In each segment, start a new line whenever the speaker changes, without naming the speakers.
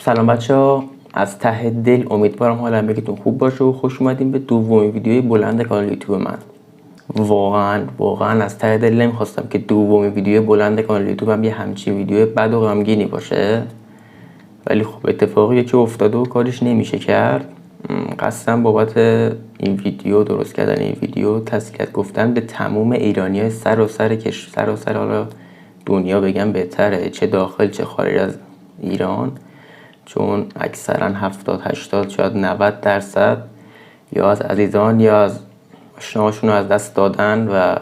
سلام بچه‌ها، از ته دل امیدوارم حال همگیتون خوب باشه و خوش اومدین به دومین ویدیوی بلند کانال یوتیوب من. واقعا از ته دل نمیخواستم که دومین ویدیو بلند کانال یوتیوبم یه همچین ویدیو بد و غمگینی باشه، ولی خب اتفاقی که افتاده و کارش نمیشه کرد. قصدم بابت این ویدیو درست کردن این ویدیو تسلیت گفتن به تمام ایرانی‌های سراسر حالا دنیا بگم بهتره، چه داخل چه خارج از ایران، چون اکثرا 70-80 شاید 90% یا از عزیزان یا از آشناهاشون رو از دست دادن و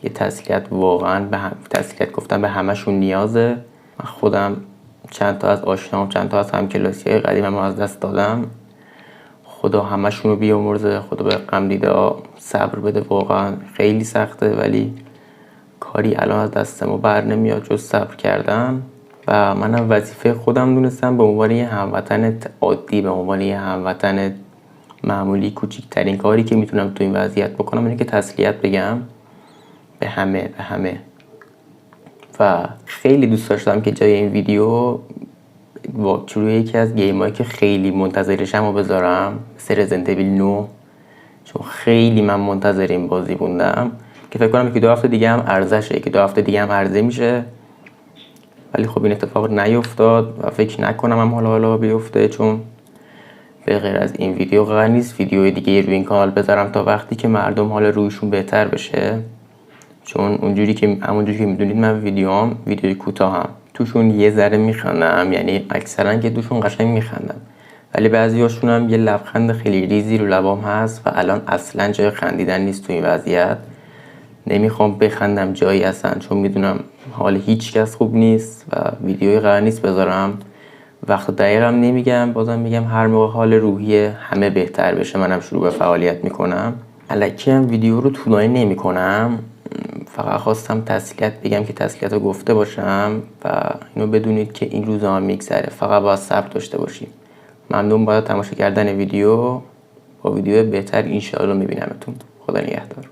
یه تسلیت گفتن به همشون نیازه. من خودم چند تا از آشناهام، چند تا از همکلاسی‌های قدیمم رو از دست دادم. خدا همشون رو بیامرزه، خدا به غم دیده صبر بده. واقعا خیلی سخته ولی کاری الان از دست ما بر نمیاد جز صبر کردن و منم وظیفه خودم دونستم به عنوان یه هموطن عادی، به عنوان یه هموطن معمولی، کوچکترین کاری که میتونم تو این وضعیت بکنم اینه که تسلیت بگم به همه و خیلی دوست داشتم که جای این ویدیو شروع یکی از گیمایی که خیلی منتظرشم رو بذارم، رزیدنت ایول 9، چون خیلی من منتظر این بازی موندم که فکر کنم که 2 هفته دیگه هم عرضشه، که 2 هفته دیگه هم عرضه میشه، ولی خب این اتفاق نیفتاد و فکر نکنم هم حالا بیفته، چون به غیر از این ویدیو قرار نیست ویدیو دیگه روی این کانال بذارم تا وقتی که مردم حال رویشون بهتر بشه. چون همونجوری که میدونید من ویدیوی کوتاهم توشون یه ذره میخندم، یعنی اکثرا که توشون قشنگ میخندم، ولی بعضیاشون هم یه لبخند خیلی ریزی رو لبام هست و الان اصلا جای خندیدن نیست تو این وضعیت. نمیخوام بخندم جایی اصلا، چون میدونم حال هیچ کس خوب نیست و ویدیوی قرار نیست بذارم. وقت دقیقم نمیگم، بازم میگم هر موقع حال روحی همه بهتر بشه منم شروع به فعالیت میکنم. الکی هم ویدیو رو طولانی نمیکنم، فقط خواستم تسلیت بگم که تسلیت رو گفته باشم و اینو بدونید که این روزا هم میگذره، فقط باید صبر داشته باشیم. ممنون برای تماشا کردن ویدیو. با ویدیو بهتر انشاءالله میبینمتون. خدا نگهدار.